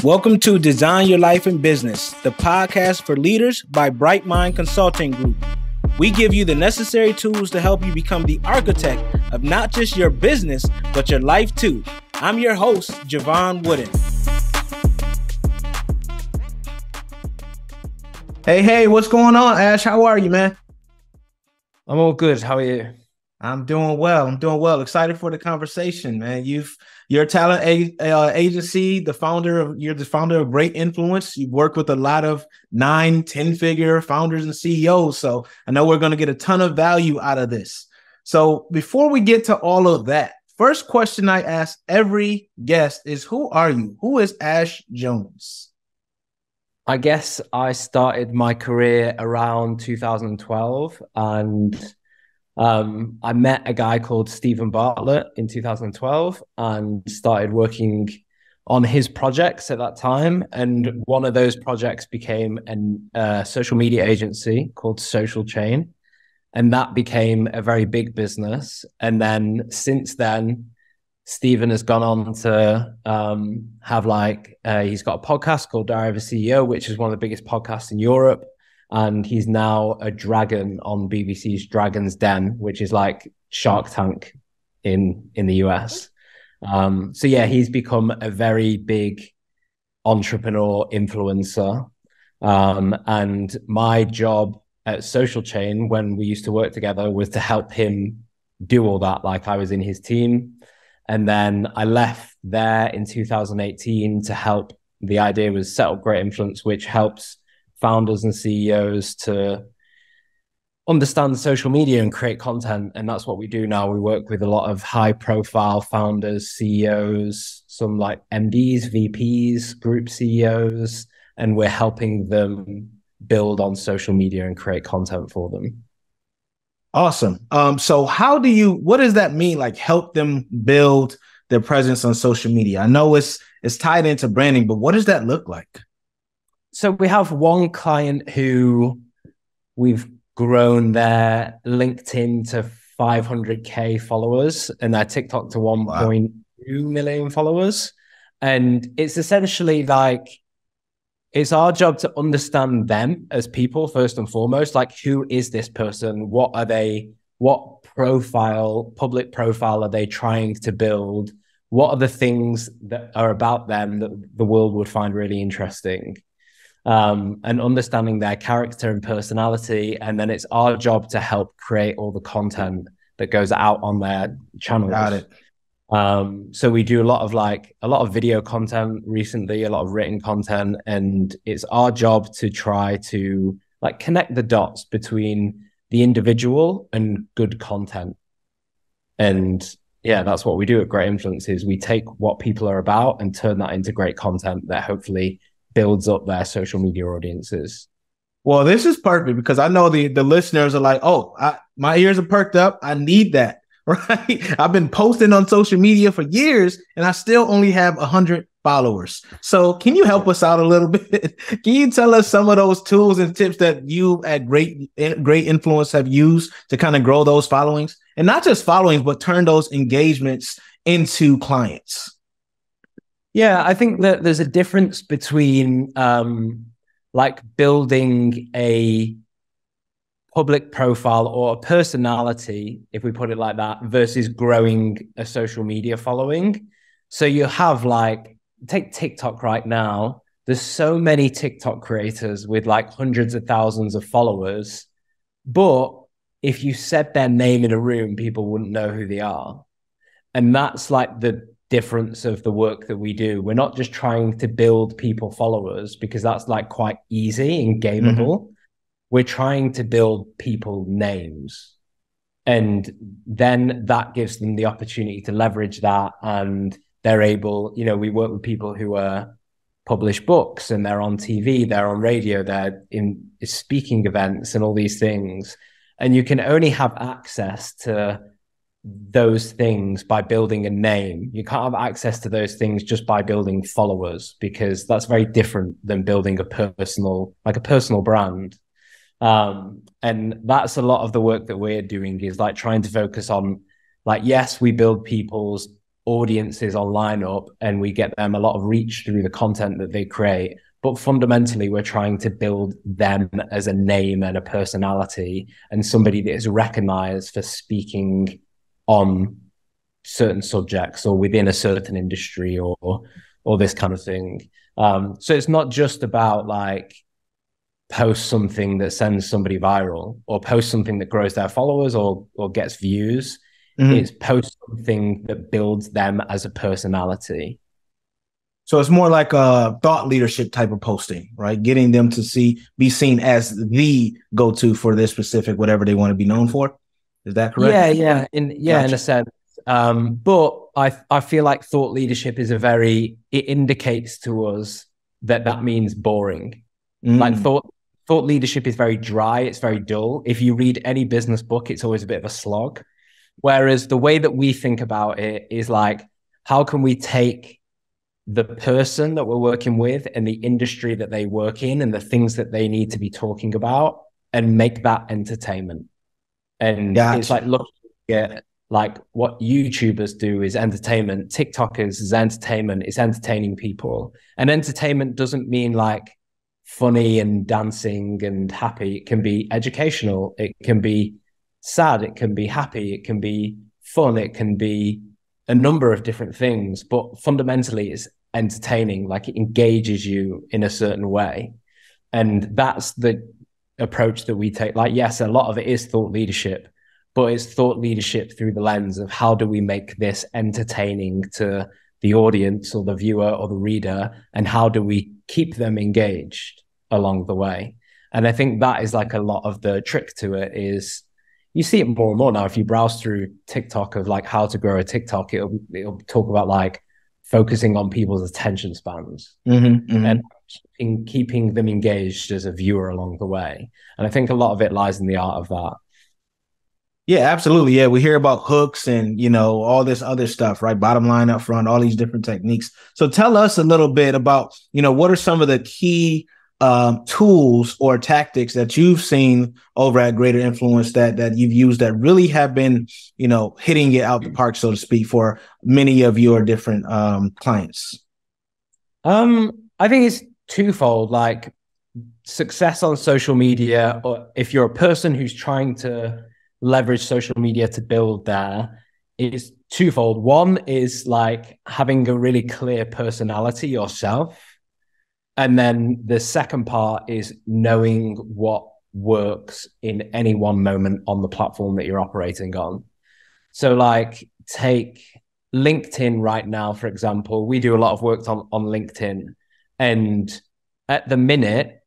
Welcome to Design Your Life in Business, the podcast for leaders by Bright Mind Consulting Group. We give you the necessary tools to help you become the architect of not just your business, but your life too. I'm your host, Jevon Wooden. Hey, what's going on, Ash? How are you, man? I'm all good. How are you? I'm doing well. Excited for the conversation, man. You're a talent agency, you're the founder of Great Influence. You've worked with a lot of 9-10-figure founders and CEOs. So I know we're going to get a ton of value out of this. So before we get to all of that, first question I ask every guest is, who are you? Who is Ash Jones? I guess I started my career around 2012 and I met a guy called Stephen Bartlett in 2012 and started working on his projects at that time. And one of those projects became a social media agency called Social Chain. And that became a very big business. And then since then, Stephen has gone on to have he's got a podcast called Diary of a CEO, which is one of the biggest podcasts in Europe. And he's now a dragon on BBC's Dragon's Den, which is like Shark Tank in the US. So yeah, he's become a very big entrepreneur influencer. And my job at Social Chain, when we used to work together, was to help him do all that. Like, I was in his team. And then I left there in 2018 to help. The idea was set up Great Influence, which helps founders and CEOs to understand social media and create content. And that's what we do now. We work with a lot of high profile founders, CEOs, some like MDs, VPs, group CEOs, and we're helping them build on social media and create content for them. Awesome. So what does that mean? Like, help them build their presence on social media? I know it's tied into branding, but what does that look like? So we have one client who we've grown their LinkedIn to 500K followers and their TikTok to 1.2 million followers. And it's essentially like, it's our job to understand them as people first and foremost. Like, who is this person? What are they? What public profile are they trying to build? What are the things that are about them that the world would find really interesting? And understanding their character and personality. And then it's our job to help create all the content that goes out on their channels. Got it. So we do a lot of video content recently, a lot of written content, and it's our job to try to like connect the dots between the individual and good content. And yeah, that's what we do at Great Influences. We take what people are about and turn that into great content that hopefully builds up their social media audiences. Well, this is perfect because I know the listeners are like, my ears are perked up. I need that, right? I've been posting on social media for years and I still only have 100 followers. So can you help us out a little bit? Can you tell us some of those tools and tips that you at Great Influence have used to kind of grow those followings? And not just followings, but turn those engagements into clients? Yeah, I think that there's a difference between like building a public profile or a personality, if we put it like that, versus growing a social media following. So you have take TikTok right now. There's so many TikTok creators with like hundreds of thousands of followers. But if you said their name in a room, people wouldn't know who they are. And that's like the difference of the work that we do. We're not just trying to build people followers because that's like quite easy and gameable. Mm-hmm. We're trying to build people names. And then that gives them the opportunity to leverage that. And they're able, we work with people who publish books and they're on TV, they're on radio, they're in speaking events and all these things. And you can only have access to those things by building a name. You can't have access to those things just by building followers, because that's very different than building a personal brand. And that's a lot of the work that we're doing, is like trying to focus on, like, yes, we build people's audiences online up and we get them a lot of reach through the content that they create. But fundamentally, we're trying to build them as a name and a personality and somebody that is recognized for speaking on certain subjects or within a certain industry or this kind of thing. So it's not just about like post something that sends somebody viral or post something that grows their followers or gets views. It's post something that builds them as a personality. So it's more like a thought leadership type of posting, right? Getting them to be seen as the go-to for this specific, whatever they want to be known for. Is that correct? Yeah. In a sense. But I feel like thought leadership is it indicates to us that means boring. Like thought leadership is very dry. It's very dull. If you read any business book, it's always a bit of a slog. Whereas the way that we think about it is like, how can we take the person that we're working with and the industry that they work in and the things that they need to be talking about and make that entertainment? And it's like looking at like what YouTubers do is entertainment, TikTokers is entertainment, it's entertaining people. And entertainment doesn't mean like funny and dancing and happy. It can be educational, it can be sad, it can be happy, it can be fun, it can be a number of different things, but fundamentally it's entertaining, like it engages you in a certain way. And that's the approach that we take. Like, yes, a lot of it is thought leadership, but it's thought leadership through the lens of how do we make this entertaining to the audience or the viewer or the reader, and how do we keep them engaged along the way. And I think that is like a lot of the trick to it. Is you see it more and more now. If you browse through TikTok of like how to grow a TikTok, it'll talk about like focusing on people's attention spans and keeping them engaged as a viewer along the way. And I think a lot of it lies in the art of that. Yeah, absolutely. Yeah, we hear about hooks and, all this other stuff, right? Bottom line up front, all these different techniques. So tell us a little bit about, what are some of the key tools or tactics that you've seen over at Greater Influence that you've used that really have been, hitting it out the park, so to speak, for many of your different clients? I think it's twofold, like success on social media, or if you're a person who's trying to leverage social media to build there, is twofold. One is like having a really clear personality yourself. And then the second part is knowing what works in any one moment on the platform that you're operating on. So like take LinkedIn right now, for example. We do a lot of work on LinkedIn. And at the minute,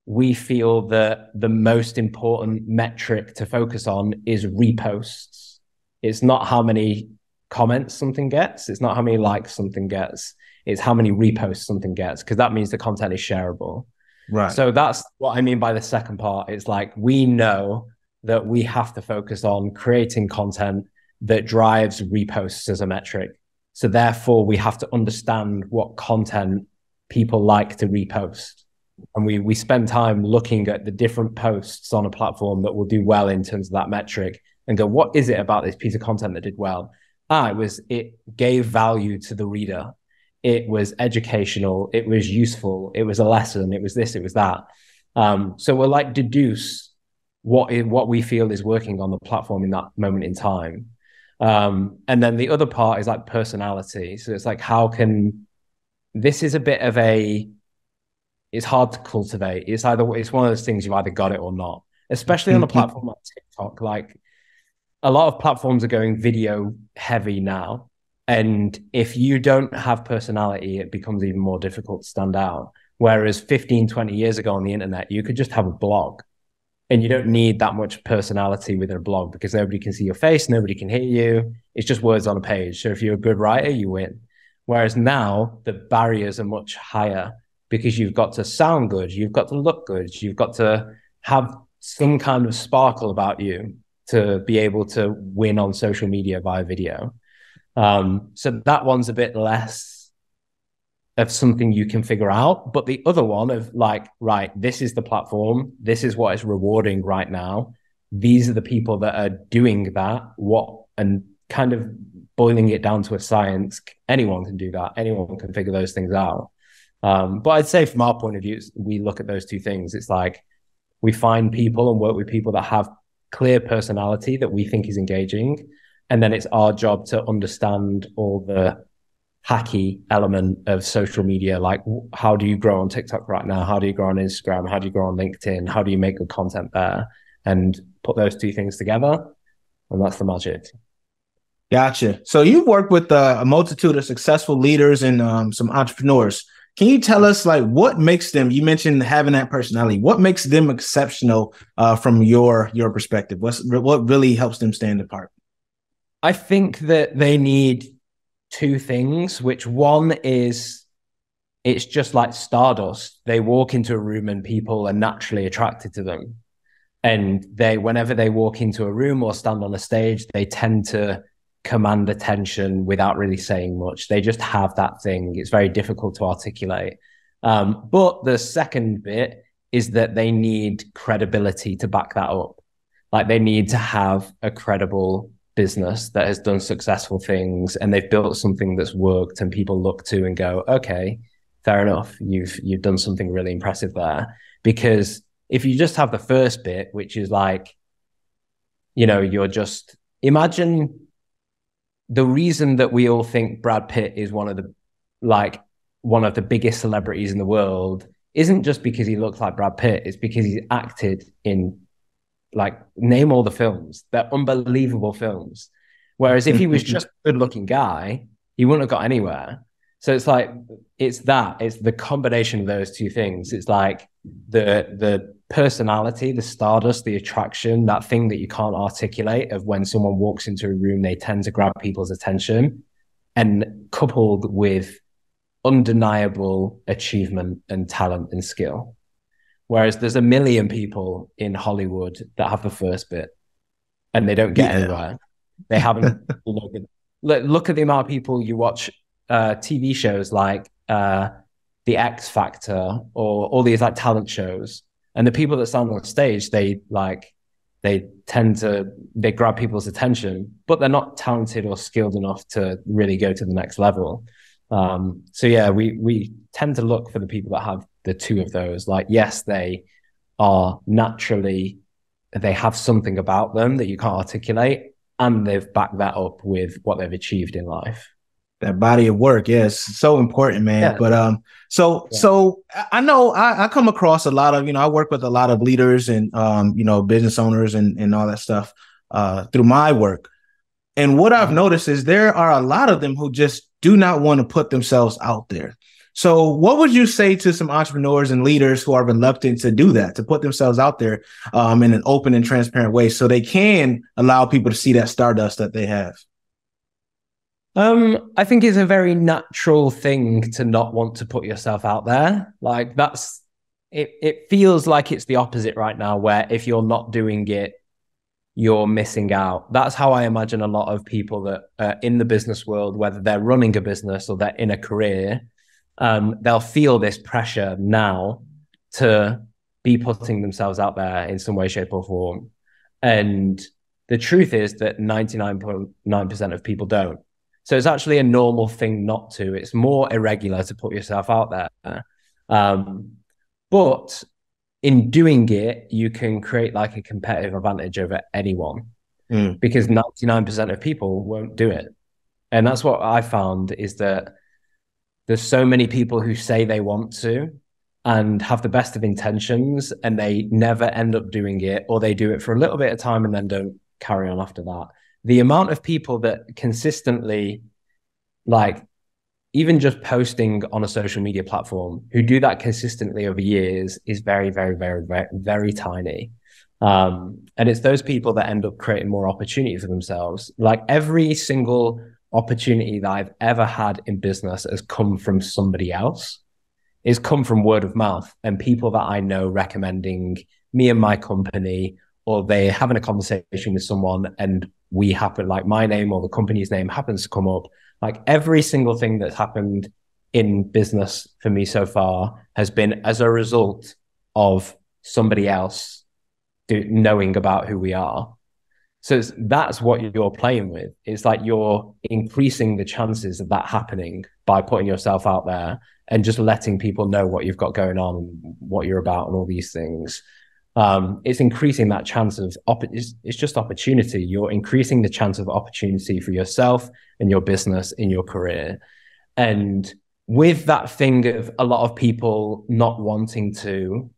we feel that the most important metric to focus on is reposts. It's not how many comments something gets. It's not how many likes something gets. It's how many reposts something gets, because that means the content is shareable. Right. So that's what I mean by the second part. It's like we know that we have to focus on creating content that drives reposts as a metric. So therefore, we have to understand what content people like to repost. And we spend time looking at the different posts on a platform that will do well in terms of that metric and go, what is it about this piece of content that did well? It gave value to the reader. It was educational. It was useful. It was a lesson. It was this, it was that. So we'll like deduce what we feel is working on the platform in that moment in time. And then the other part is like personality. So it's like, this is a bit of it's hard to cultivate. It's one of those things, you've either got it or not, especially on a platform like TikTok. Like a lot of platforms are going video heavy now. And if you don't have personality, it becomes even more difficult to stand out. Whereas 15, 20 years ago on the internet, you could just have a blog and you don't need that much personality within a blog because nobody can see your face, nobody can hear you. It's just words on a page. So if you're a good writer, you win. Whereas now the barriers are much higher because you've got to sound good, you've got to look good, you've got to have some kind of sparkle about you to be able to win on social media via video. So that one's a bit less of something you can figure out. But the other one of like, right, this is the platform, this is what is rewarding right now. These are the people that are doing that, and kind of boiling it down to a science, anyone can do that. Anyone can figure those things out. But I'd say from our point of view, we look at those two things. It's like we find people and work with people that have clear personality that we think is engaging. And then it's our job to understand all the hacky element of social media. Like, how do you grow on TikTok right now? How do you grow on Instagram? How do you grow on LinkedIn? How do you make good content there? And put those two things together. And that's the magic. Gotcha. So you've worked with a multitude of successful leaders and some entrepreneurs. Can you tell us, like, what makes them, you mentioned having that personality, what makes them exceptional from your perspective? What really helps them stand apart? I think that they need two things, which one is it's just like stardust. They walk into a room and people are naturally attracted to them. And whenever they walk into a room or stand on a stage, they tend to command attention without really saying much. They just have that thing. It's very difficult to articulate. But the second bit is that they need credibility to back that up. Like, they need to have a credible business that has done successful things and they've built something that's worked and people look to and go, okay, fair enough. You've done something really impressive there. Because if you just have the first bit, which is like, you're just, imagine the reason that we all think Brad Pitt is one of the biggest celebrities in the world isn't just because he looks like Brad Pitt. It's because he's acted in, like, name all the films. They're unbelievable films. Whereas if he was just a good-looking guy, he wouldn't have got anywhere. So it's like, it's the combination of those two things. It's like the personality, the stardust, the attraction, that thing that you can't articulate of when someone walks into a room, they tend to grab people's attention, and coupled with undeniable achievement and talent and skill. Whereas there's a million people in Hollywood that have the first bit and they don't get anywhere. They haven't, look at the amount of people you watch TV shows like The X Factor or all these like talent shows. And the people that stand on stage, they grab people's attention, but they're not talented or skilled enough to really go to the next level. So yeah, we tend to look for the people that have the two of those. Like, yes, they are naturally, they have something about them that you can't articulate, and they've backed that up with what they've achieved in life. That body of work, yes, so important, man. Yeah. But so I know I come across a lot of, I work with a lot of leaders and business owners and all that stuff through my work. And what I've noticed is there are a lot of them who just do not want to put themselves out there. So what would you say to some entrepreneurs and leaders who are reluctant to do that, to put themselves out there in an open and transparent way so they can allow people to see that stardust that they have? I think it's a very natural thing to not want to put yourself out there. Like, it feels like it's the opposite right now, where if you're not doing it, you're missing out. That's how I imagine a lot of people that are in the business world, whether they're running a business or they're in a career, they'll feel this pressure now to be putting themselves out there in some way, shape, or form. And the truth is that 99.9% of people don't. So it's actually a normal thing not to. It's more irregular to put yourself out there. But in doing it, you can create like a competitive advantage over anyone because 99% of people won't do it. And that's what I found, is that there's so many people who say they want to and have the best of intentions, and they never end up doing it, or they do it for a little bit of time and then don't carry on after that. The amount of people that consistently, like, even just posting on a social media platform, who do that consistently over years is very, very, very, very, very tiny. And it's those people that end up creating more opportunity for themselves. Like, every single opportunity that I've ever had in business has come from somebody else. It's come from word of mouth and people that I know recommending me and my company, or they having a conversation with someone and we happen, like, my name or the company's name happens to come up. Like, every single thing that's happened in business for me so far has been as a result of somebody else knowing about who we are. So that's what you're playing with. It's like you're increasing the chances of that happening by putting yourself out there and just letting people know what you've got going on and what you're about and all these things. It's increasing that chance of it's just opportunity. You're increasing the chance of opportunity for yourself and your business in your career. And with that thing of a lot of people not wanting to,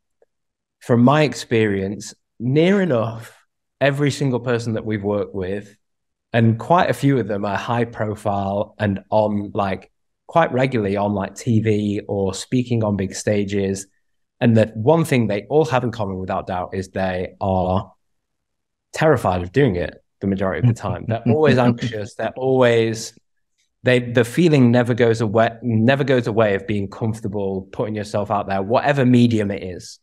from my experience, near enough every single person that we've worked with, and quite a few of them are high profile and on like quite regularly on like TV or speaking on big stages. And the one thing they all have in common without doubt is they are terrified of doing it the majority of the time. They're always anxious. The feeling never goes away of being comfortable putting yourself out there, whatever medium it is.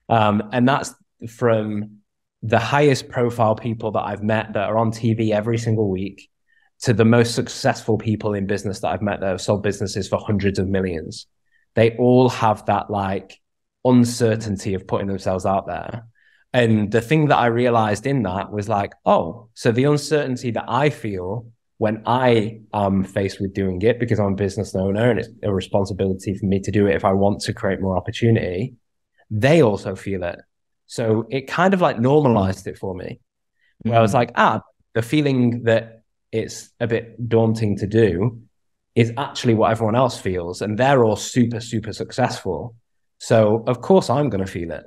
And that's from the highest profile people that I've met that are on TV every single week to the most successful people in business that I've met that have sold businesses for hundreds of millions. They all have that like uncertainty of putting themselves out there. And the thing that I realized in that was like, oh, so the uncertainty that I feel when I am faced with doing it, because I'm a business owner and it's a responsibility for me to do it if I want to create more opportunity, they also feel it. So it kind of like normalized it for me, where I was like, the feeling that it's a bit daunting to do is actually what everyone else feels. And they're all super, super successful. So of course I'm going to feel it.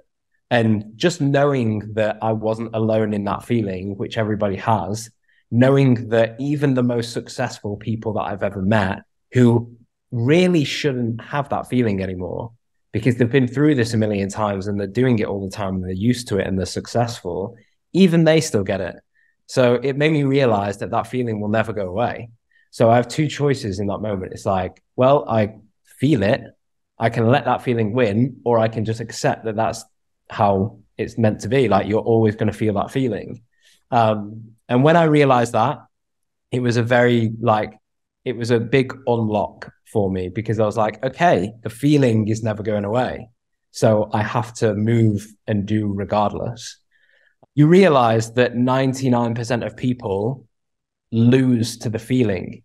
And just knowing that I wasn't alone in that feeling, which everybody has, knowing that even the most successful people that I've ever met who really shouldn't have that feeling anymore, because they've been through this a million times and they're doing it all the time and they're used to it and they're successful, even they still get it. So it made me realize that that feeling will never go away. So I have two choices in that moment. It's like, well, I feel it. I can let that feeling win, or I can just accept that that's how it's meant to be. Like, you're always going to feel that feeling. And when I realized that, it was a big unlock for me, because I was like, okay, the feeling is never going away. So I have to move and do regardless. You realize that 99% of people lose to the feeling,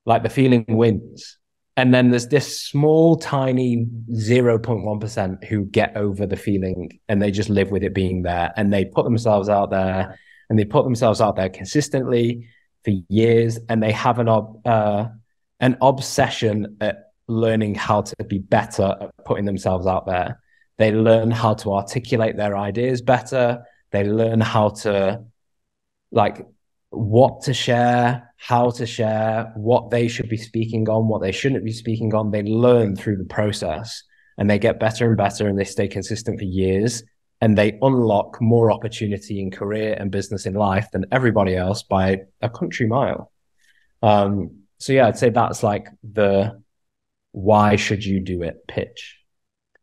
like the feeling wins. And then there's this small, tiny 0.1% who get over the feeling and they just live with it being there. And they put themselves out there and they put themselves out there consistently for years. And they have an obsession at learning how to be better at putting themselves out there. They learn how to articulate their ideas better. They learn how to, like, what to share, how to share, what they should be speaking on, what they shouldn't be speaking on. They learn through the process and they get better and better and they stay consistent for years and they unlock more opportunity in career and business in life than everybody else by a country mile. So yeah, I'd say that's like the why should you do it pitch.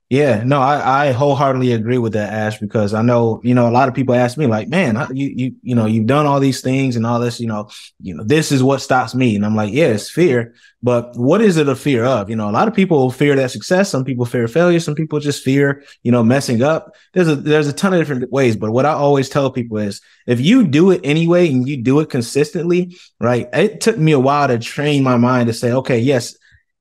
Yeah, no, I wholeheartedly agree with that, Ash, because I know, a lot of people ask me like, man, you've done all these things and all this, this is what stops me. And I'm like, yeah, it's fear. But what is it a fear of? A lot of people fear that success. Some people fear failure. Some people just fear, messing up. There's a ton of different ways. But what I always tell people is if you do it anyway and you do it consistently, right? It took me a while to train my mind to say, okay, yes,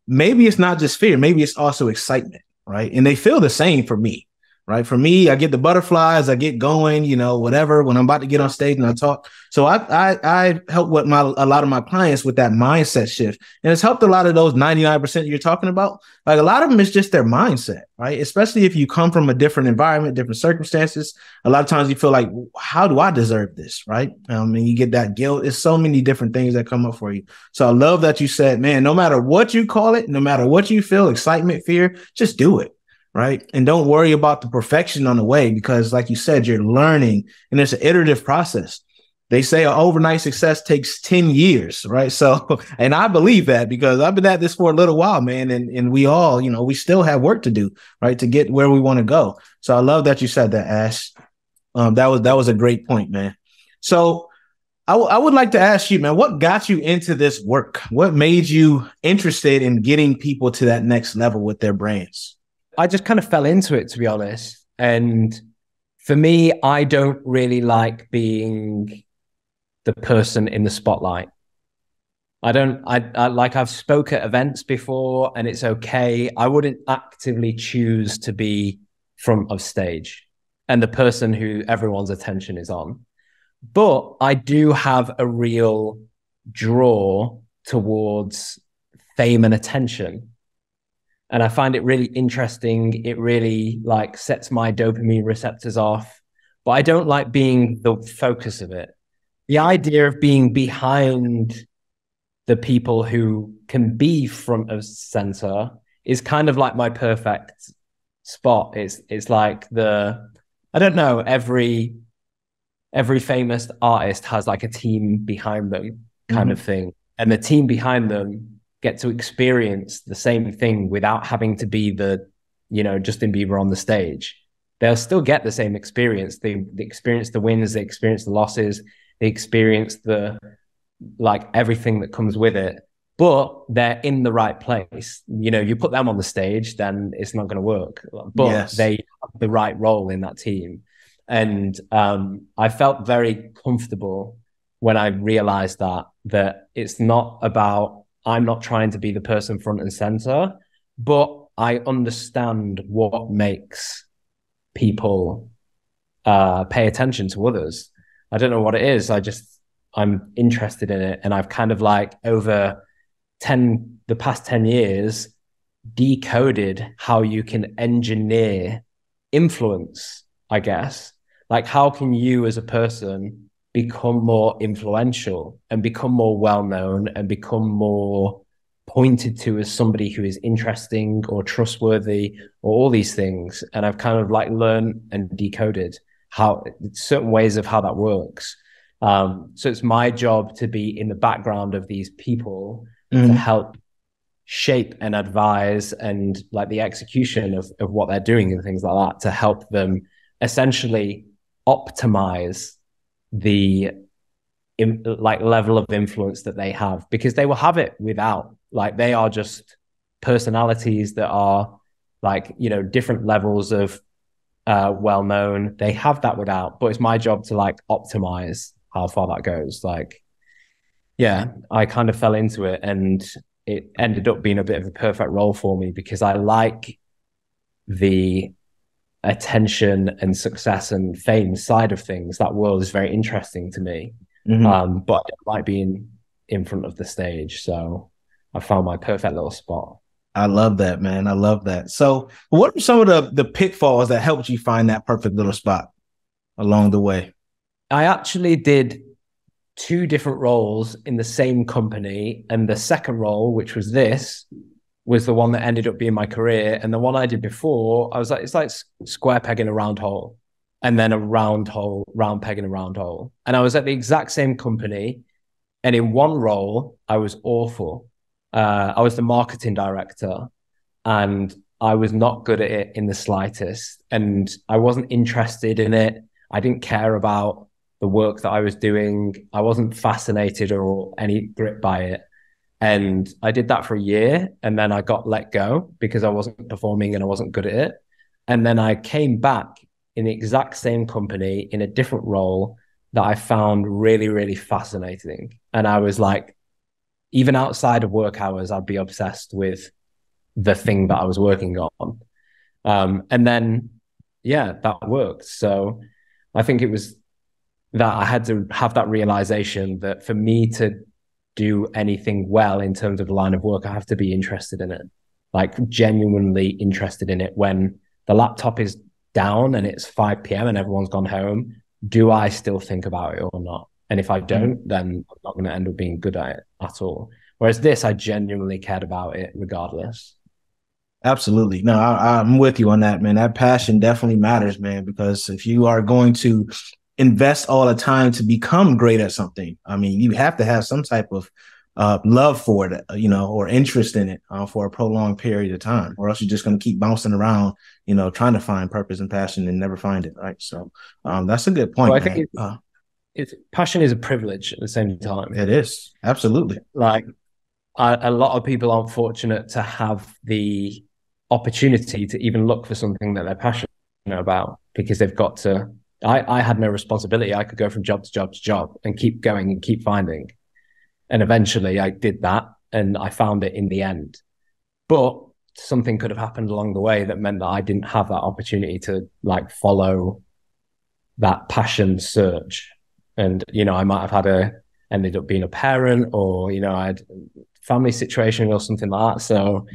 maybe it's not just fear. Maybe it's also excitement. Right. And they feel the same for me. Right. For me, I get the butterflies, I get going, whatever, when I'm about to get on stage and I talk. So I help with a lot of my clients with that mindset shift. And it's helped a lot of those 99% you're talking about. Like, a lot of them is just their mindset. Right. Especially if you come from a different environment, different circumstances. A lot of times you feel like, how do I deserve this? Right. And you get that guilt. It's so many different things that come up for you. So I love that you said, man, no matter what you call it, no matter what you feel, excitement, fear, just do it. Right. And don't worry about the perfection on the way, because like you said, you're learning and it's an iterative process. They say an overnight success takes 10 years. Right. So, and I believe that because I've been at this for a little while, man. And we all, we still have work to do, right, to get where we want to go. So I love that you said that, Ash. That was a great point, man. So I would like to ask you, man, what got you into this work? What made you interested in getting people to that next level with their brands? I just kind of fell into it, to be honest. And for me, I don't really like being the person in the spotlight. I've spoke at events before and it's okay. I wouldn't actively choose to be front of stage and the person who everyone's attention is on. But I do have a real draw towards fame and attention. And I find it really interesting. It really like sets my dopamine receptors off, but I don't like being the focus of it. The idea of being behind the people who can be front of center is kind of like my perfect spot. It's like I don't know, every famous artist has like a team behind them kind of thing. And the team behind them get to experience the same thing without having to be the, Justin Bieber on the stage. They'll still get the same experience. They experience the wins, they experience the losses, they experience like everything that comes with it, but they're in the right place. You put them on the stage, then it's not going to work. But they have the right role in that team. And I felt very comfortable when I realized that it's not about, I'm not trying to be the person front and center, but I understand what makes people pay attention to others. I don't know what it is. I'm interested in it. And I've kind of like over the past 10 years, decoded how you can engineer influence, I guess. Like, how can you as a person become more influential and become more well-known and become more pointed to as somebody who is interesting or trustworthy or all these things? And I've kind of like learned and decoded how certain ways of how that works. So it's my job to be in the background of these people to help shape and advise and like the execution of what they're doing and things like that, to help them essentially optimize the level of influence that they have, because they will have it without. Like, they are just personalities that are like, different levels of well-known. They have that without, but it's my job to like optimize how far that goes. Like, yeah, I kind of fell into it and it ended up being a bit of a perfect role for me, because I like the attention and success and fame side of things. That world is very interesting to me. But I don't like being in front of the stage. So I found my perfect little spot. I love that, man. I love that. So what are some of the pitfalls that helped you find that perfect little spot along the way? I actually did 2 different roles in the same company. And the second role, which was was the one that ended up being my career. And the one I did before, I was like, it's like square peg in a round hole, and then a round peg in a round hole. And I was at the exact same company. And in one role, I was awful. I was the marketing director, and I was not good at it in the slightest. And I wasn't interested in it. I didn't care about the work that I was doing. I wasn't fascinated or any grip by it. And I did that for a year, and then I got let go because I wasn't performing and I wasn't good at it. And then I came back in the exact same company in a different role that I found really, really fascinating. And I was like, even outside of work hours, I'd be obsessed with the thing that I was working on. And then, yeah, that worked. So I think it was that I had to have that realization that for me to do anything well in terms of the line of work, I have to be interested in it, like genuinely interested in it. When the laptop is down and it's 5 p.m. and everyone's gone home, do I still think about it or not? And if I don't, then I'm not going to end up being good at it at all. Whereas this, I genuinely cared about it regardless. Absolutely. No, I'm with you on that, man. That passion definitely matters, man, because if you are going to invest all the time to become great at something, I mean, you have to have some type of love for it, or interest in it for a prolonged period of time, or else you're just going to keep bouncing around, trying to find purpose and passion and never find it. Right. So that's a good point. Well, I think passion is a privilege at the same time. It is. Absolutely. Like a lot of people aren't fortunate to have the opportunity to even look for something that they're passionate about, because they've got to I had no responsibility. I could go from job to job to job and keep going and keep finding. And eventually I did that and I found it in the end. But something could have happened along the way that meant that I didn't have that opportunity to like follow that passion search. And, you know, I might have ended up being a parent, or, you know, I had family situation or something like that. So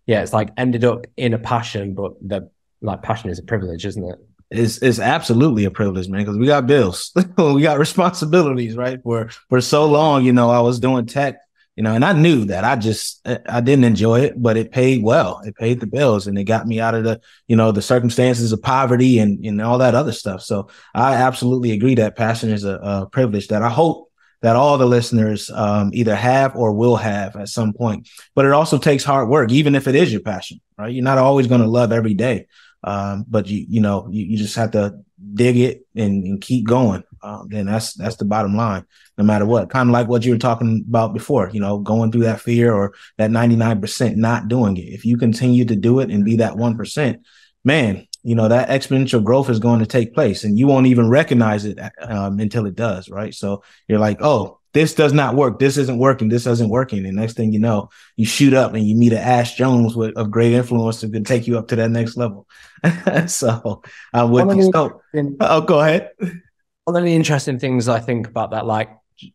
yeah, it's like ended up in a passion, but the like passion is a privilege, isn't it? It's absolutely a privilege, man, because we got bills, we got responsibilities, right? For so long, you know, I was doing tech, you know, and I knew that I didn't enjoy it, but it paid well. It paid the bills, and it got me out of the, you know, the circumstances of poverty and all that other stuff. So I absolutely agree that passion is a privilege that I hope that all the listeners either have or will have at some point. But it also takes hard work, even if it is your passion, right? You're not always going to love every day. But you just have to dig it and keep going. And that's the bottom line, no matter what. Kind of like what you were talking about before, you know, going through that fear or that 99% not doing it. If you continue to do it and be that 1%, man, you know, that exponential growth is going to take place, and you won't even recognize it until it does, right? So you're like, oh, this does not work. This isn't working. This isn't working. And next thing you know, you shoot up and you meet an Ash Jones of great influence that can take you up to that next level. So I'm with you. Go ahead. One of the interesting things I think about that, like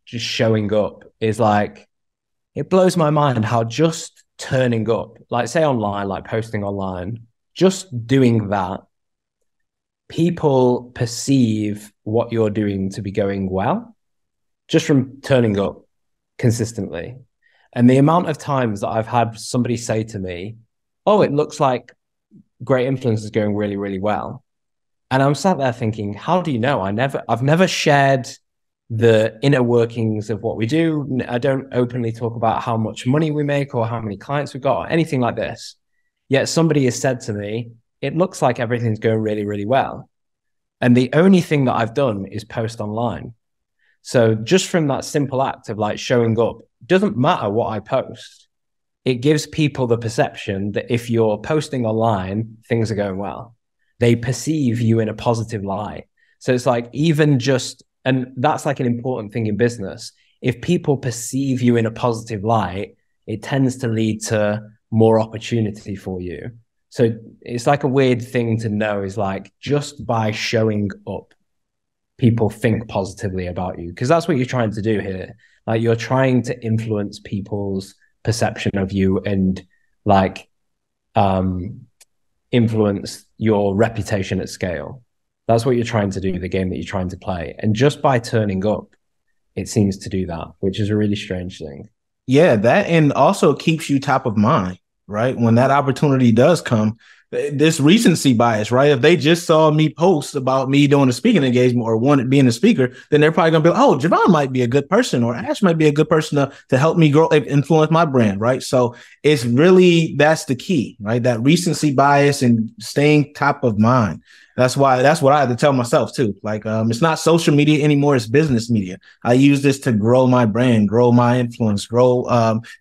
just showing up, is like, it blows my mind how just turning up, like say online, like posting online, just doing that, people perceive what you're doing to be going well, just from turning up consistently. And the amount of times that I've had somebody say to me, oh, it looks like Great Influence is going really, really well. And I'm sat there thinking, how do you know? I've never shared the inner workings of what we do. I don't openly talk about how much money we make or how many clients we've got or anything like this. Yet somebody has said to me, it looks like everything's going really, really well. And the only thing that I've done is post online. So just from that simple act of like showing up, doesn't matter what I post. It gives people the perception that if you're posting online, things are going well. They perceive you in a positive light. So it's like even just, and that's like an important thing in business. If people perceive you in a positive light, it tends to lead to more opportunity for you. So it's like a weird thing to know, is like just by showing up, people think positively about you, because that's what you're trying to do here. Like you're trying to influence people's perception of you and like influence your reputation at scale. That's what you're trying to do, the game that you're trying to play. And just by turning up, it seems to do that, which is a really strange thing. Yeah, that, and also keeps you top of mind, right? When that opportunity does come, this recency bias, right? If they just saw me post about me doing a speaking engagement or wanted being a speaker, then they're probably going to be like, oh, Jevon might be a good person, or Ash might be a good person to help me grow, influence my brand, right? So it's really, that's the key, right? That recency bias and staying top of mind. That's what I had to tell myself too. Like, it's not social media anymore. It's business media. I use this to grow my brand, grow my influence, grow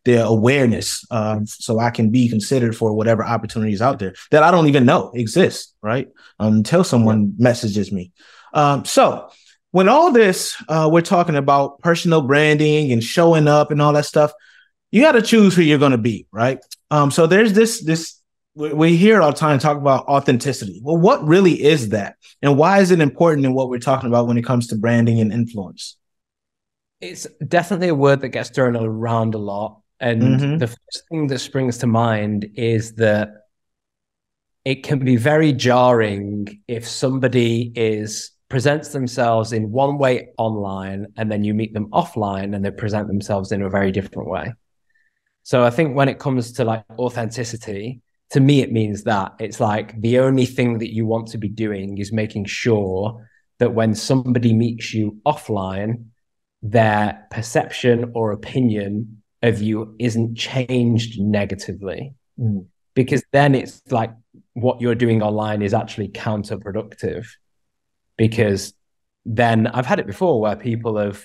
the awareness, so I can be considered for whatever opportunities out there that I don't even know exist, right? Until someone messages me. So when all this, we're talking about personal branding and showing up and all that stuff, you got to choose who you're going to be, right? So there's this. We hear all the time talk about authenticity. Well, what really is that? And why is it important in what we're talking about when it comes to branding and influence? It's definitely a word that gets thrown around a lot. And the first thing that springs to mind is that it can be very jarring if somebody presents themselves in one way online and then you meet them offline and they present themselves in a very different way. So I think when it comes to like authenticity, to me, it means that it's like the only thing that you want to be doing is making sure that when somebody meets you offline, their perception or opinion of you isn't changed negatively. Because then it's like what you're doing online is actually counterproductive. Because then I've had it before where people have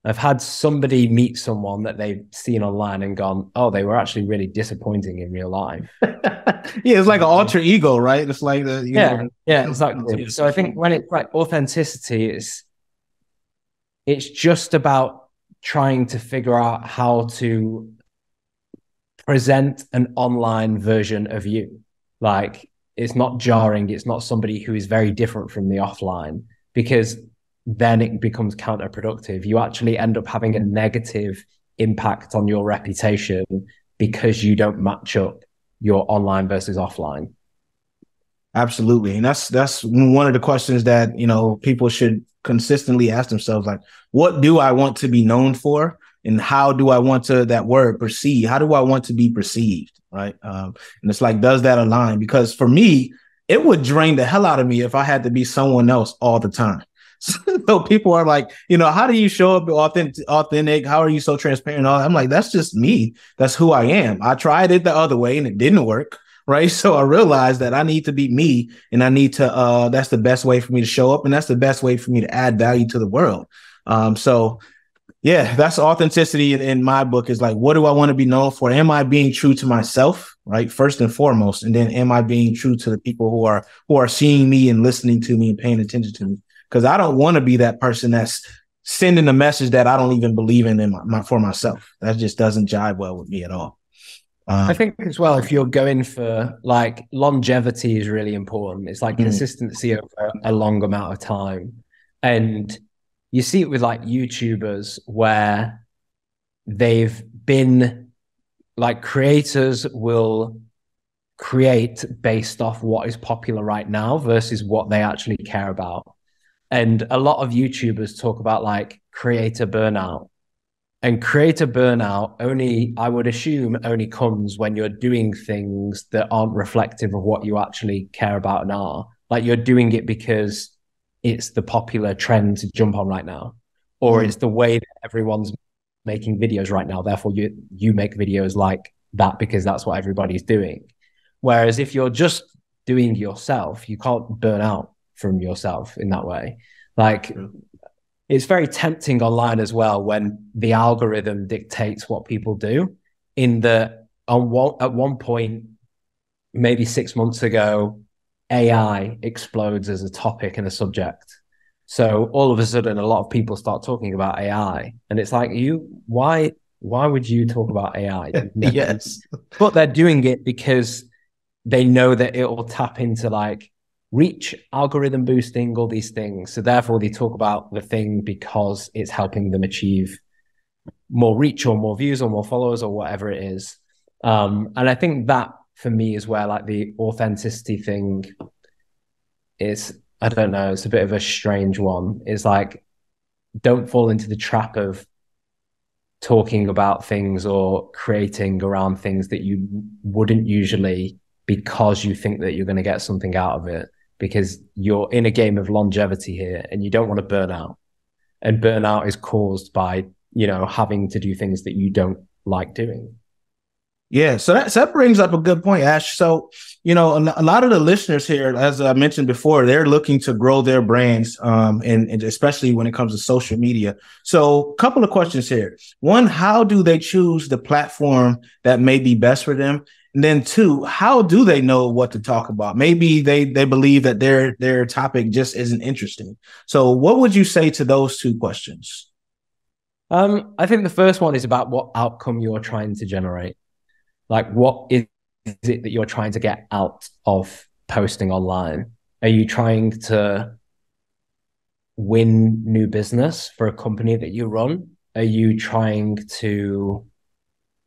I've had somebody meet someone that they've seen online and gone, oh, they were actually really disappointing in real life. Yeah, it's like an alter ego, right? It's like the, yeah, exactly. So I think when it's like authenticity, it's just about trying to figure out how to present an online version of you. Like, it's not jarring. It's not somebody who is very different from the offline, because then it becomes counterproductive. You actually end up having a negative impact on your reputation because you don't match up your online versus offline. Absolutely. And that's one of the questions that, people should consistently ask themselves, like, what do I want to be known for? And how do I want to, that word, perceive? How do I want to be perceived? Right. And it's like, does that align? Because for me, it would drain the hell out of me if I had to be someone else all the time. So people are like, how do you show up authentic? How are you so transparent? I'm like, that's just me. That's who I am. I tried it the other way and it didn't work. Right. So I realized that I need to be me, and I need to, that's the best way for me to show up. And that's the best way for me to add value to the world. So yeah, that's authenticity in my book, is like, what do I want to be known for? Am I being true to myself? Right. First and foremost. And then am I being true to the people who are seeing me and listening to me and paying attention to me? Because I don't want to be that person that's sending a message that I don't even believe in for myself. That just doesn't jive well with me at all. I think as well, if you're going for like longevity is really important. It's like consistency over a long amount of time. And you see it with like YouTubers where they've been like, creators will create based off what is popular right now versus what they actually care about. And a lot of YouTubers talk about like creator burnout. And creator burnout only, I would assume, only comes when you're doing things that aren't reflective of what you actually care about and are. Like, you're doing it because it's the popular trend to jump on right now, or it's the way that everyone's making videos right now. Therefore, you make videos like that because that's what everybody's doing. Whereas if you're just doing yourself, you can't burn out from yourself in that way. Like, it's very tempting online as well when the algorithm dictates what people do. At one point, maybe 6 months ago, AI explodes as a topic and a subject. So all of a sudden, a lot of people start talking about AI, and it's like, why would you talk about AI? Yes, but they're doing it because they know that it will tap into like reach, algorithm boosting, all these things. So therefore they talk about the thing because it's helping them achieve more reach or more views or more followers or whatever it is. And I think that for me is where like the authenticity thing is, I don't know, it's a bit of a strange one. It's like, don't fall into the trap of talking about things or creating around things that you wouldn't usually, because you think that you're going to get something out of it, because you're in a game of longevity here and you don't want to burn out. And burnout is caused by, having to do things that you don't like doing. Yeah, so that brings up a good point, Ash. So, a lot of the listeners here, as I mentioned before, they're looking to grow their brands, and especially when it comes to social media. So, a couple of questions here. One, how do they choose the platform that may be best for them? And then two, how do they know what to talk about? Maybe they believe that their topic just isn't interesting. So, what would you say to those two questions? I think the first one is about what outcome you're trying to generate. Like, what is it that you're trying to get out of posting online? Are you trying to win new business for a company that you run? Are you trying to,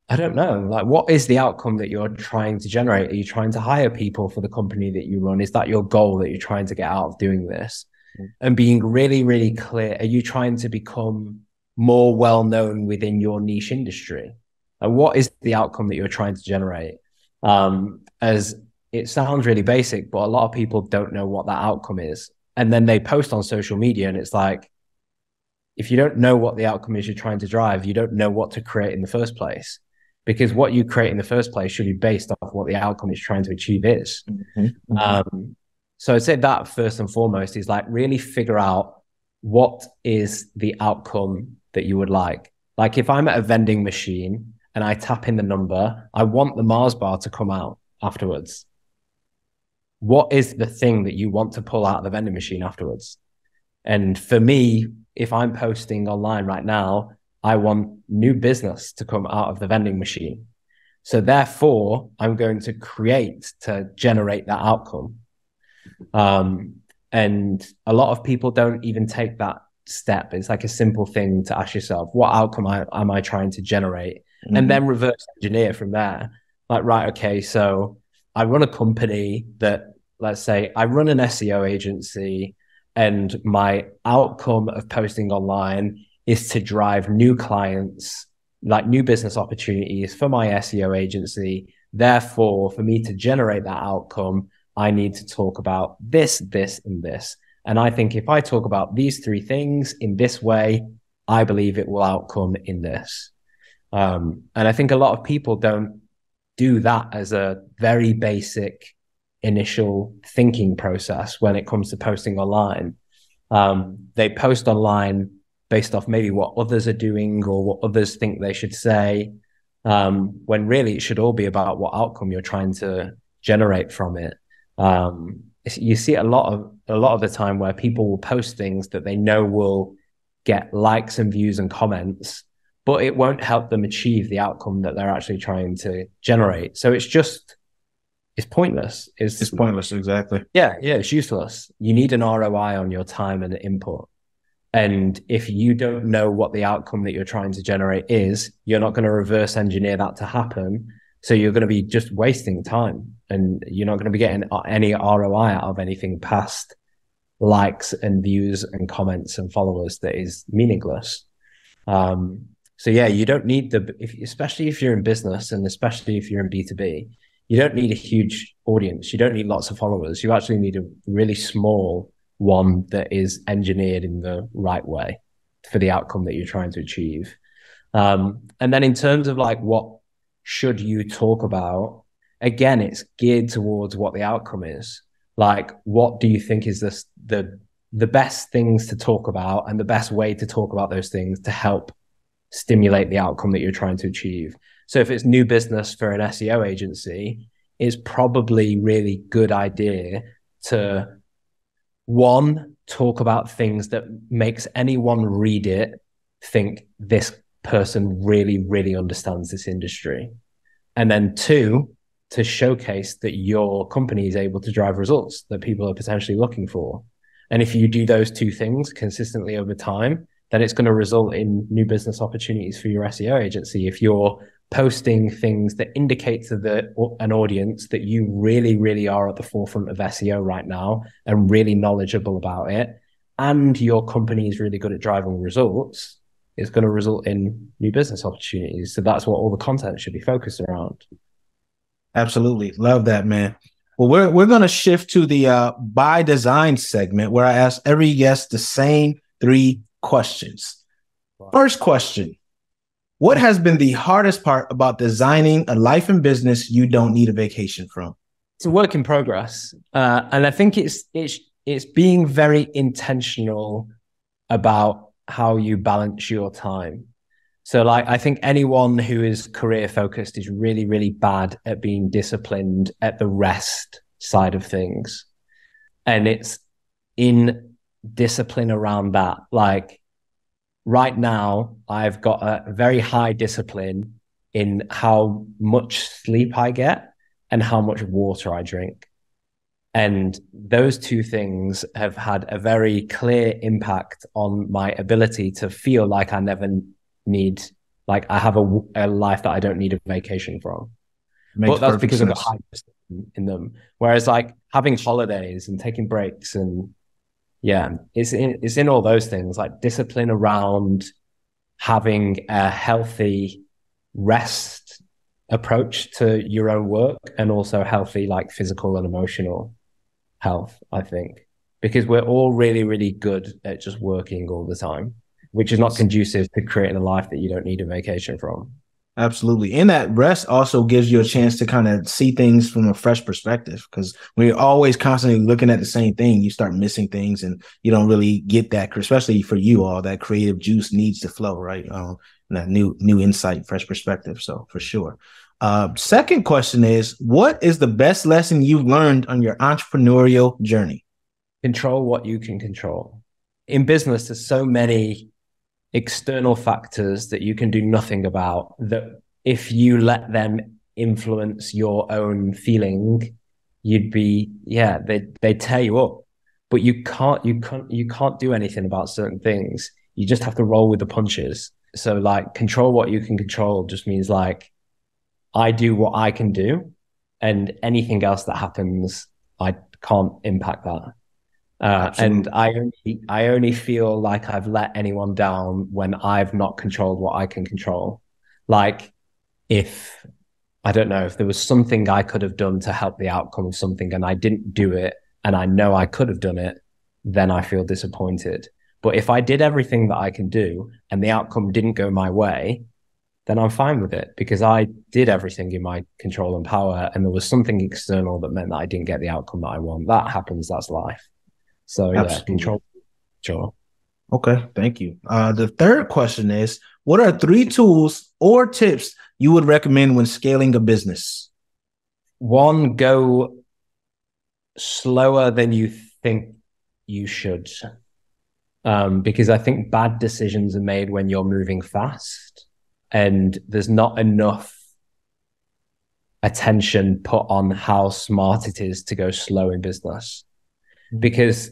I don't know, like, what is the outcome that you're trying to generate? Are you trying to hire people for the company that you run? Is that your goal that you're trying to get out of doing this? And being really, really clear, are you trying to become more well-known within your niche industry? And what is the outcome that you're trying to generate? As it sounds really basic, but a lot of people don't know what that outcome is. And then they post on social media and it's like, if you don't know what the outcome is you're trying to drive, you don't know what to create in the first place. Because what you create in the first place should be based off what the outcome it's trying to achieve is. So I'd say that first and foremost is like, really figure out what is the outcome that you would like? Like if I'm at a vending machine and I tap in the number, I want the Mars bar to come out afterwards. What is the thing that you want to pull out of the vending machine afterwards? And for me, if I'm posting online right now, I want new business to come out of the vending machine. So therefore, I'm going to create to generate that outcome. And a lot of people don't even take that step. It's like a simple thing to ask yourself, what outcome am I trying to generate? Mm-hmm. And then reverse engineer from there. Like, right, okay, so I run a company that, let's say I run an SEO agency, and my outcome of posting online is to drive new clients, like new business opportunities for my SEO agency. Therefore, for me to generate that outcome, I need to talk about this, this, and this. And I think if I talk about these three things in this way, I believe it will outcome in this. And I think a lot of people don't do that as a very basic initial thinking process when it comes to posting online. They post online based off maybe what others are doing or what others think they should say, when really it should all be about what outcome you're trying to generate from it. You see a lot of the time where people will post things that they know will get likes and views and comments, but it won't help them achieve the outcome that they're actually trying to generate. So it's pointless. It's pointless, exactly. Yeah, it's useless. You need an ROI on your time and input. And if you don't know what the outcome that you're trying to generate is, you're not going to reverse engineer that to happen. So you're going to be just wasting time, and you're not going to be getting any ROI out of anything past likes and views and comments and followers that is meaningless. So yeah, you don't need especially if you're in business, and especially if you're in B2B, you don't need a huge audience. You don't need lots of followers. You actually need a really small one that is engineered in the right way for the outcome that you're trying to achieve. And then in terms of like, what should you talk about? Again, it's geared towards what the outcome is. Like, what do you think is the best things to talk about, and the best way to talk about those things to help stimulate the outcome that you're trying to achieve? So if it's new business for an SEO agency, it's probably really good idea to, one, talk about things that makes anyone read it think this person really, really understands this industry. And then two, to showcase that your company is able to drive results that people are potentially looking for. And if you do those two things consistently over time, then it's going to result in new business opportunities for your SEO agency. If you're posting things that indicate to an audience that you really, really are at the forefront of SEO right now and really knowledgeable about it, and your company is really good at driving results, it's going to result in new business opportunities. So that's what all the content should be focused around. Absolutely. Love that, man. Well, we're going to shift to the by design segment, where I ask every guest the same three questions. First question: what has been the hardest part about designing a life and business you don't need a vacation from? It's a work in progress. And I think it's being very intentional about how you balance your time. So like, I think anyone who is career focused is really, really bad at being disciplined at the rest side of things. And it's in discipline around that. Like, right now, I've got a very high discipline in how much sleep I get and how much water I drink. And those two things have had a very clear impact on my ability to feel like I never need, like I have a life that I don't need a vacation from. But that's because I've got high discipline in them. Whereas like having holidays and taking breaks, and yeah, it's in all those things, like discipline around having a healthy rest approach to your own work, and also healthy like physical and emotional health, I think, because we're all really, really good at just working all the time, which is not conducive to creating a life that you don't need a vacation from. Absolutely. And that rest also gives you a chance to kind of see things from a fresh perspective, because when you're always constantly looking at the same thing, you start missing things and you don't really get that, especially for you all, that creative juice needs to flow, right? And that new insight, fresh perspective. So for sure. Second question is, what is the best lesson you've learned on your entrepreneurial journey? Control what you can control. In business, there's so many external factors that you can do nothing about, that if you let them influence your own feeling, you'd be, they tear you up. But you can't do anything about certain things. You just have to roll with the punches. So like, control what you can control just means like, I do what I can do, and anything else that happens, I can't impact that. And I only feel like I've let anyone down when I've not controlled what I can control. Like, if I don't know, if there was something I could have done to help the outcome of something and I didn't do it, and I know I could have done it, then I feel disappointed. But if I did everything that I can do and the outcome didn't go my way, then I'm fine with it, because I did everything in my control and power, and there was something external that meant that I didn't get the outcome that I want. That happens. That's life. So Absolutely. Control. Sure. Okay, thank you. The third question is, what are 3 tools or tips you would recommend when scaling a business? 1, go slower than you think you should. Because I think bad decisions are made when you're moving fast, and there's not enough attention put on how smart it is to go slow in business. Because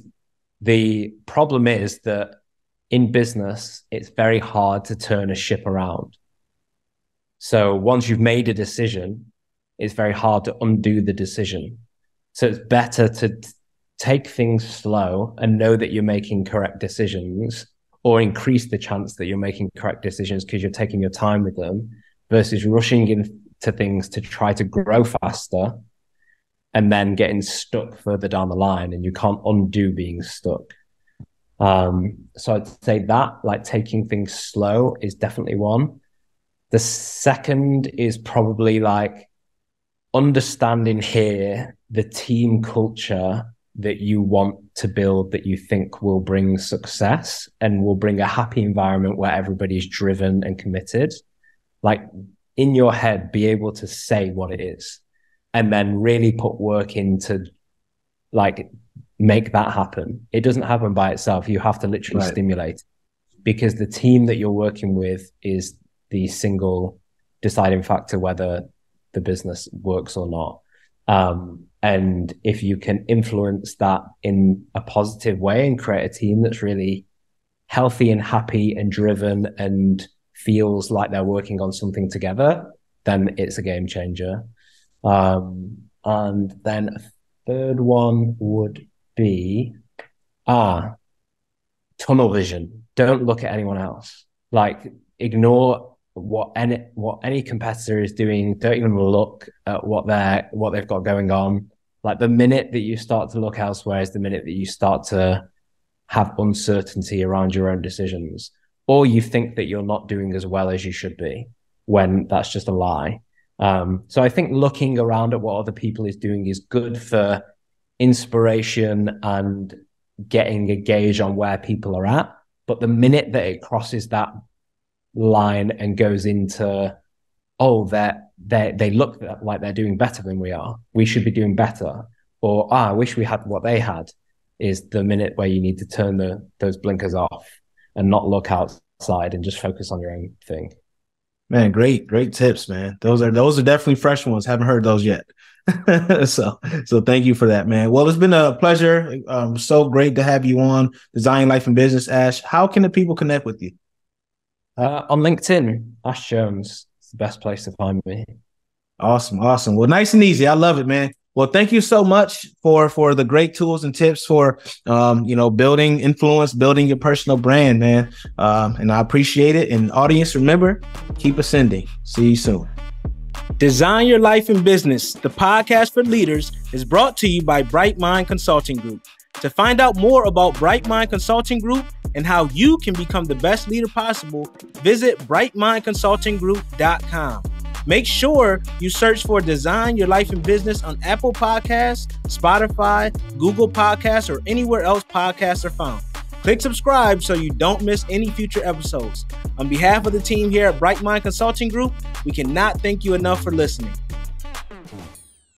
the problem is that in business, it's very hard to turn a ship around. So once you've made a decision, it's very hard to undo the decision. So it's better to take things slow and know that you're making correct decisions, or increase the chance that you're making correct decisions because you're taking your time with them, versus rushing into things to try to grow faster and then getting stuck further down the line, and you can't undo being stuck. So I'd say that, like, taking things slow is definitely one. The second is probably like understanding here the team culture that you want to build, that you think will bring success and will bring a happy environment where everybody's driven and committed. Like, in your head, be able to say what it is, and then really put work into like make that happen. It doesn't happen by itself. You have to literally stimulate, because the team that you're working with is the single deciding factor whether the business works or not. And if you can influence that in a positive way and create a team that's really healthy and happy and driven and feels like they're working on something together, then it's a game changer. And then a third one would be tunnel vision. Don't look at anyone else. Like, ignore what any competitor is doing. Don't even look at what they've got going on. Like, the minute that you start to look elsewhere is the minute that you start to have uncertainty around your own decisions, or you think that you're not doing as well as you should be, when that's just a lie. So I think looking around at what other people is doing is good for inspiration and getting a gauge on where people are at. But the minute that it crosses that line and goes into, oh, they look like they're doing better than we are, we should be doing better, or I wish we had what they had, is the minute where you need to turn those blinkers off and not look outside and just focus on your own thing. Man, great tips, man. Those are definitely fresh ones. Haven't heard those yet. So thank you for that, man. Well, it's been a pleasure. So great to have you on Design Life and Business, Ash. How can the people connect with you? On LinkedIn, Ash Jones. It's the best place to find me. Awesome. Well, nice and easy. I love it, man. Well, thank you so much for the great tools and tips for, building influence, building your personal brand, man. And I appreciate it. And audience, remember, keep ascending. See you soon. Design Your Life and Business, the podcast for leaders, is brought to you by Bright Mind Consulting Group. To find out more about Bright Mind Consulting Group, and how you can become the best leader possible, visit brightmindconsultinggroup.com. Make sure you search for Design Your Life and Business on Apple Podcasts, Spotify, Google Podcasts, or anywhere else podcasts are found. Click subscribe so you don't miss any future episodes. On behalf of the team here at Bright Mind Consulting Group, we cannot thank you enough for listening.